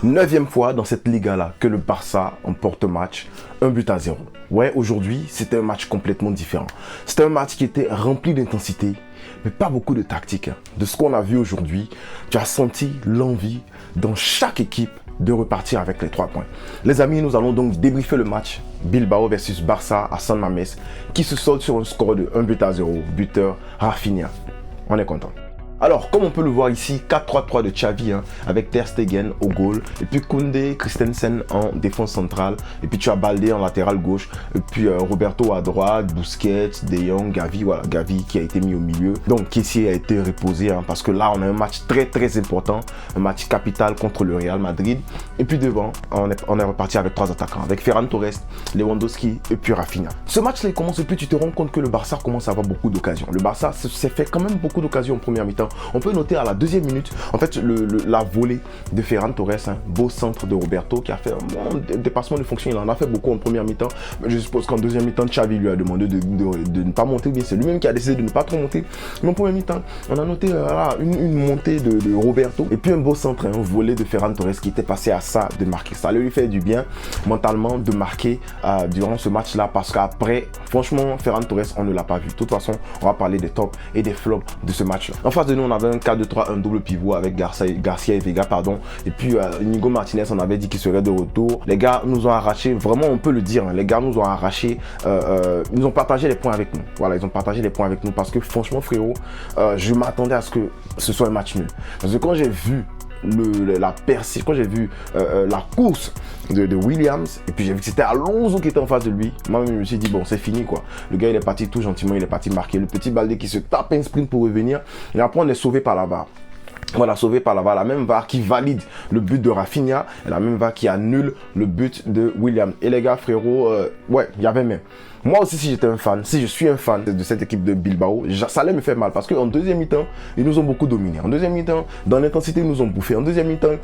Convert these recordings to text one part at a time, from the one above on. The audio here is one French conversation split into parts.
9e fois dans cette Liga-là que le Barça emporte match 1-0. Ouais, aujourd'hui, c'était un match complètement différent. C'était un match qui était rempli d'intensité, mais pas beaucoup de tactique. De ce qu'on a vu aujourd'hui, tu as senti l'envie dans chaque équipe de repartir avec les 3 points. Les amis, nous allons donc débriefer le match Bilbao versus Barça à San Mamés qui se solde sur un score de 1-0, buteur Rafinha. On est content. Alors, comme on peut le voir ici, 4-3-3 de Xavi avec Ter Stegen au goal, et puis Koundé, Christensen en défense centrale, et puis tu as Baldé en latéral gauche, et puis Roberto à droite, Busquets, De Jong, Gavi, voilà, Gavi qui a été mis au milieu. Donc, Kessie a été reposé parce que là, on a un match très important, un match capital contre le Real Madrid. Et puis devant, on est reparti avec 3 attaquants, avec Ferran Torres, Lewandowski et puis Rafinha. Ce match-là, il commence et puis tu te rends compte que le Barça commence à avoir beaucoup d'occasions. Le Barça s'est fait quand même beaucoup d'occasions en première mi-temps. On peut noter à la 2e minute, en fait, la volée de Ferran Torres, beau centre de Roberto qui a fait un bon dépassement de fonction. Il en a fait beaucoup en première mi-temps. Mais je suppose qu'en 2e mi-temps, Xavi lui a demandé de ne pas monter. Bien, c'est lui-même qui a décidé de ne pas trop monter. Mais en première mi-temps, on a noté une montée de Roberto et puis un beau centre, un volé de Ferran Torres qui était passé à ça de marquer. Ça allait lui faire du bien mentalement de marquer durant ce match-là parce qu'après, franchement, Ferran Torres, on ne l'a pas vu. De toute façon, on va parler des tops et des flops de ce match-là. En face de nous, on avait un 4-2-3, un double pivot avec Garcia et Vega, pardon. Et puis Inigo Martinez, on avait dit qu'il serait de retour. Les gars nous ont arraché, vraiment on peut le dire, les gars nous ont arraché, ils nous ont partagé les points avec nous. Voilà, ils ont partagé les points avec nous parce que franchement frérot, je m'attendais à ce que ce soit un match nul. Parce que quand j'ai vu quand j'ai vu la course de Williams et puis j'ai vu que c'était Alonso qui était en face de lui, moi je me suis dit bon c'est fini quoi. Le gars il est parti tout gentiment, il est parti marquer. Le petit Baldé qui se tape un sprint pour revenir et après on est sauvé par la VAR. Voilà, sauvé par la VAR, la même VAR qui valide le but de Rafinha et la même VAR qui annule le but de Williams. Et les gars frérot, ouais il y avait même. Moi aussi, si j'étais un fan, si je suis un fan de cette équipe de Bilbao, ça allait me faire mal parce qu'en 2e mi-temps, ils nous ont beaucoup dominé. En 2e mi-temps, dans l'intensité, ils nous ont bouffé. En 2e mi-temps,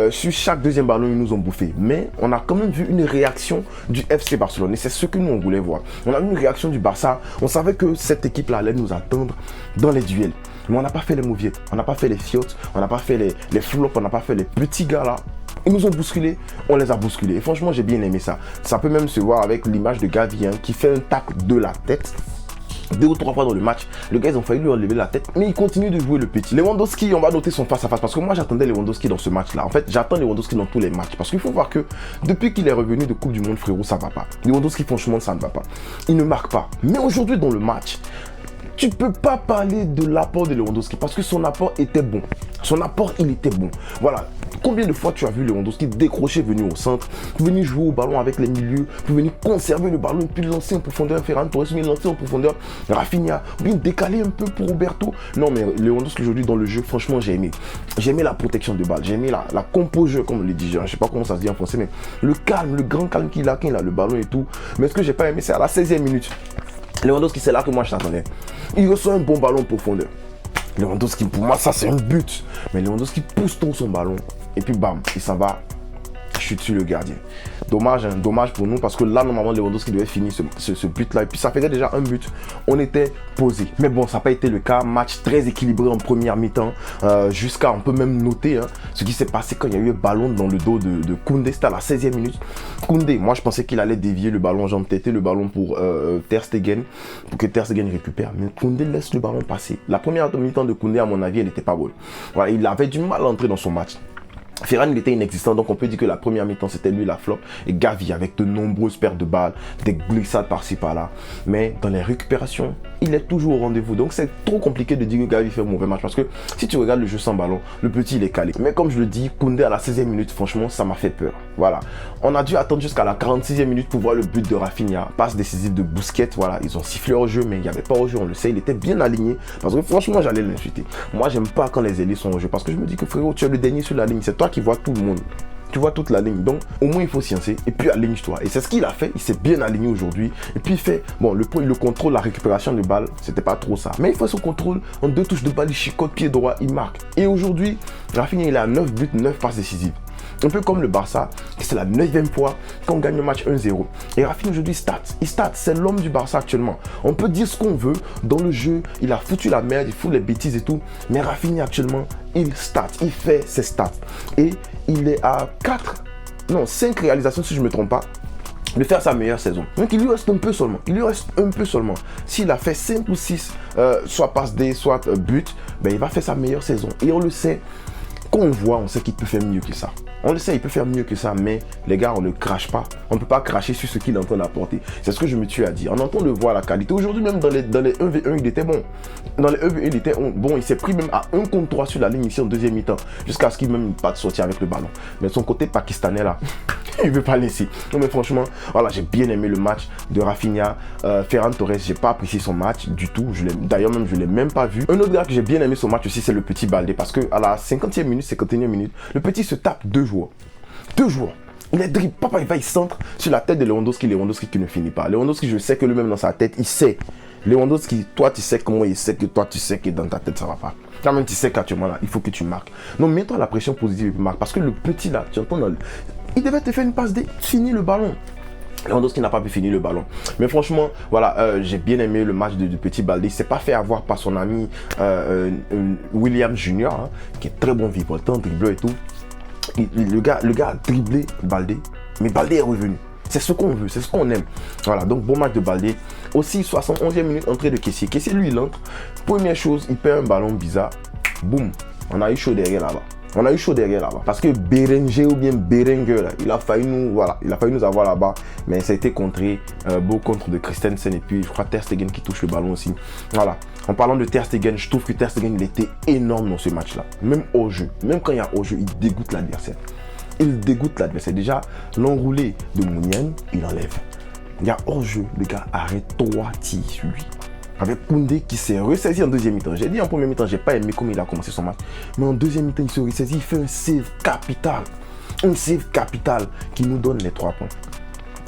sur chaque 2e ballon, ils nous ont bouffé. Mais on a quand même vu une réaction du FC Barcelone et c'est ce que nous, on voulait voir. On a vu une réaction du Barça. On savait que cette équipe-là allait nous attendre dans les duels. Mais on n'a pas fait les mauviettes, on n'a pas fait les fiottes, on n'a pas fait les flops, on n'a pas fait les petits gars là. Ils nous ont bousculés, on les a bousculés. Et franchement, j'ai bien aimé ça. Ça peut même se voir avec l'image de Gavi qui fait un tacle de la tête. 2 ou 3 fois dans le match, le gars ils ont failli lui enlever la tête, mais il continue de jouer le petit. Lewandowski, on va noter son face à face parce que moi j'attendais Lewandowski dans ce match-là. En fait, j'attends Lewandowski dans tous les matchs parce qu'il faut voir que depuis qu'il est revenu de Coupe du Monde, frérot, ça va pas. Lewandowski, franchement, ça ne va pas. Il ne marque pas. Mais aujourd'hui dans le match, tu peux pas parler de l'apport de Lewandowski parce que son apport était bon. Son apport, il était bon. Voilà. Combien de fois tu as vu Lewandowski décrocher, venir au centre, venir jouer au ballon avec les milieux, venir conserver le ballon, puis lancer en profondeur, Ferran Torres, lancer en profondeur, Rafinha, bien décaler un peu pour Roberto. Non mais Lewandowski aujourd'hui dans le jeu, franchement j'ai aimé. J'ai aimé la protection de balle, j'ai aimé la composure comme on le dit, je sais pas comment ça se dit en français, mais le calme, le grand calme qu'il a quand il a le ballon et tout. Mais ce que j'ai pas aimé, c'est à la 16e minute. Lewandowski, c'est là que moi je t'attendais. Il reçoit un bon ballon en profondeur. Lewandowski, pour moi, ça c'est un but. Mais Lewandowski pousse trop son ballon. Et puis bam, il s'en va, chute sur le gardien. Dommage, dommage pour nous parce que là, normalement, Lewandowski devait finir ce but-là. Et puis ça faisait déjà un but. On était posé. Mais bon, ça n'a pas été le cas. Match très équilibré en première mi-temps. Jusqu'à, on peut même noter ce qui s'est passé quand il y a eu un ballon dans le dos de Koundé. C'était à la 16e minute. Koundé, moi je pensais qu'il allait dévier le ballon, j'entêtais le ballon pour Ter Stegen, pour que Ter Stegen récupère. Mais Koundé laisse le ballon passer. La première mi-temps de Koundé, à mon avis, elle n'était pas bonne. Voilà, il avait du mal à entrer dans son match. Ferran il était inexistant, donc on peut dire que la première mi-temps c'était lui la flop et Gavi avec de nombreuses pertes de balles, des glissades par-ci par-là, mais dans les récupérations il est toujours au rendez-vous, donc c'est trop compliqué de dire que Gavi fait un mauvais match parce que si tu regardes le jeu sans ballon, le petit il est calé, mais comme je le dis, Koundé à la 16e minute, franchement ça m'a fait peur. Voilà, on a dû attendre jusqu'à la 46e minute pour voir le but de Rafinha, passe décisive de Busquets. Voilà, ils ont sifflé au jeu mais il n'y avait pas au jeu, on le sait, il était bien aligné parce que franchement j'allais l'insulter. Moi j'aime pas quand les ailiers sont au jeu parce que je me dis que frérot tu es le dernier sur la ligne, c'est toi qui vois tout le monde. Tu vois toute la ligne, donc au moins il faut sciencer et puis aligne-toi. Et c'est ce qu'il a fait, il s'est bien aligné aujourd'hui. Et puis il fait, bon, le contrôle, la récupération de balle, c'était pas trop ça. Mais il fait son contrôle en 2 touches de balle, il chicote pied droit, il marque. Et aujourd'hui, Rafinha il a 9 buts, 9 passes décisives. Un peu comme le Barça, c'est la 9e fois qu'on gagne le match 1-0. Et Rafinha aujourd'hui il stat, c'est l'homme du Barça actuellement. On peut dire ce qu'on veut, dans le jeu, il a foutu la merde, il fout les bêtises et tout, mais Rafinha actuellement, il stat, il fait ses stats. Et il est à 5 réalisations si je ne me trompe pas, de faire sa meilleure saison. Donc il lui reste un peu seulement. S'il a fait 5 ou 6, soit passe D, soit but, ben il va faire sa meilleure saison. Et on le sait, quand on voit, on sait qu'il peut faire mieux que ça. On le sait, il peut faire mieux que ça, mais les gars, on ne crache pas. On ne peut pas cracher sur ce qu'il est en train d'apporter. C'est ce que je me tue à dire. On entend le voir la qualité. Aujourd'hui, même dans les 1v1, il était bon. Dans les 1v1, il était bon. Il s'est pris même à 1 contre 3 sur la ligne ici en deuxième mi-temps. Jusqu'à ce qu'il même pas de sortir avec le ballon. Mais son côté pakistanais là, il ne veut pas laisser. Non mais franchement, voilà, j'ai bien aimé le match de Rafinha. Ferran Torres, j'ai pas apprécié son match du tout. D'ailleurs, même je l'ai même pas vu. Un autre gars que j'ai bien aimé son match aussi, c'est le petit Baldé. Parce que à la 50e minute, 51e minute, le petit se tape 2 joueurs. 2 joueurs. Il est dribble. Papa, il centre sur la tête de Lewandowski. Lewandowski qui ne finit pas. Lewandowski, je sais que lui-même dans sa tête, il sait. Lewandowski, toi, tu sais comment il sait que toi, tu sais que dans ta tête, ça va pas. Quand même, tu sais qu'actuellement, là, il faut que tu marques. Donc, mets-toi la pression positive et marque. Parce que le petit, là, tu entends, il devait te faire une passe D. Finir le ballon. Lewandowski n'a pas pu finir le ballon. Mais franchement, voilà, j'ai bien aimé le match de petit Baldé. Il ne s'est pas fait avoir par son ami William Junior, hein, qui est très bon virevoltant, dribbleur et tout. Le gars a dribblé Baldé, mais Baldé est revenu. C'est ce qu'on veut, c'est ce qu'on aime. Voilà, donc bon match de Baldé. Aussi, 71e minute, entrée de Kessié. Kessié, lui, il entre. Première chose, il perd un ballon bizarre. Boum, on a eu chaud derrière là-bas. Parce que Berenger ou bien Berenger, là, il a failli nous avoir là-bas. Mais ça a été contré. Beau contre de Christensen. Et puis, je crois Ter Stegen qui touche le ballon aussi. Voilà. En parlant de Ter Stegen, je trouve que Ter Stegen, il était énorme dans ce match-là. Même au jeu. Même quand il y a au jeu, il dégoûte l'adversaire. Déjà, l'enroulé de Mounian, il enlève. Il y a hors jeu. Le gars arrête 3 tirs sur lui. Avec Koundé qui s'est ressaisi en deuxième mi-temps. J'ai dit en premier mi-temps, j'ai pas aimé comment il a commencé son match. Mais en deuxième mi-temps, il se ressaisit, il fait un save capital. Un save capital qui nous donne les 3 points.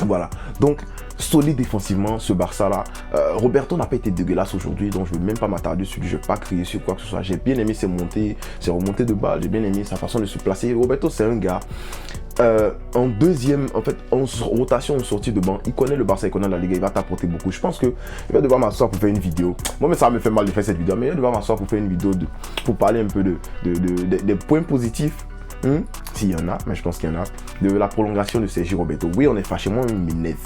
Voilà. Donc, solide défensivement, ce Barça-là. Roberto n'a pas été dégueulasse aujourd'hui, donc je ne vais même pas m'attarder dessus. Je ne vais pas crier sur quoi que ce soit. J'ai bien aimé ses remontées de balles. J'ai bien aimé sa façon de se placer. Roberto, c'est un gars. En rotation, en sortie de banc, il connaît le Barça, il connaît la Liga, il va t'apporter beaucoup. Je pense qu'il va devoir m'asseoir pour faire une vidéo. Moi, mais ça me fait mal de faire cette vidéo, mais il va devoir m'asseoir pour faire une vidéo pour parler un peu des points positifs. S'il y en a, mais je pense qu'il y en a, de la prolongation de Sergi Roberto. Oui, on est fâché, moi, il m'énerve.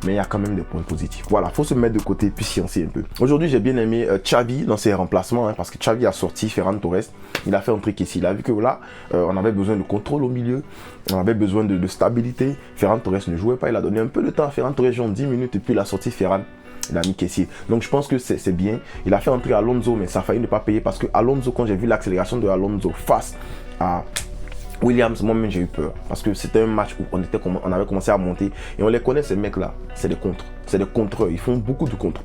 Mais il y a quand même des points positifs. Voilà, il faut se mettre de côté puis sciencer un peu. Aujourd'hui, j'ai bien aimé Xavi dans ses remplacements, hein, parce que Xavi a sorti Ferran Torres. Il a fait un truc ici. Il a vu que là, on avait besoin de contrôle au milieu. On avait besoin de stabilité. Ferran Torres ne jouait pas. Il a donné un peu de temps à Ferran Torres, genre 10 minutes, et puis il a sorti Ferran. Il a mis Kessié. Donc je pense que c'est bien. Il a fait entrer Alonso, mais ça a failli ne pas payer parce que Alonso, quand j'ai vu l'accélération de Alonso face à Williams, moi-même j'ai eu peur parce que c'était un match où on avait commencé à monter et on les connaît ces mecs là, c'est des contreurs, ils font beaucoup de contres.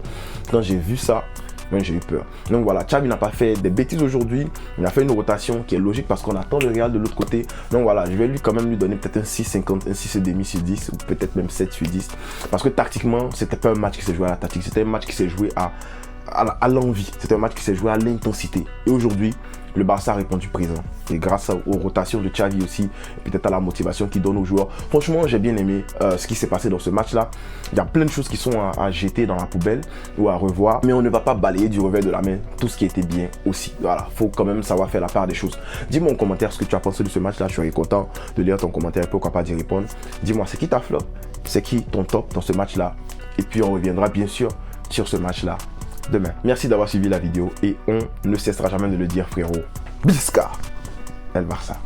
Quand j'ai vu ça, moi j'ai eu peur. Donc voilà, Xavi n'a pas fait des bêtises aujourd'hui, il a fait une rotation qui est logique parce qu'on attend le Real de l'autre côté. Donc voilà, je vais quand même lui donner peut-être un 6,50, un 6,5 sur 10 ou peut-être même 7 sur 10 parce que tactiquement, c'était pas un match qui s'est joué à la tactique, c'était un match qui s'est joué à l'envie, c'était un match qui s'est joué à l'intensité. Et aujourd'hui, le Barça a répondu présent. Et grâce aux rotations de Xavi aussi, peut-être à la motivation qu'il donne aux joueurs. Franchement, j'ai bien aimé ce qui s'est passé dans ce match-là. Il y a plein de choses qui sont à jeter dans la poubelle ou à revoir. Mais on ne va pas balayer du revers de la main tout ce qui était bien aussi. Voilà, il faut quand même savoir faire la part des choses. Dis-moi en commentaire ce que tu as pensé de ce match-là. Je serais content de lire ton commentaire. Pourquoi pas d'y répondre. Dis-moi, c'est qui ta flop? C'est qui ton top dans ce match-là? Et puis on reviendra bien sûr sur ce match-là demain. Merci d'avoir suivi la vidéo et on ne cessera jamais de le dire, frérot. Bisca El Barça.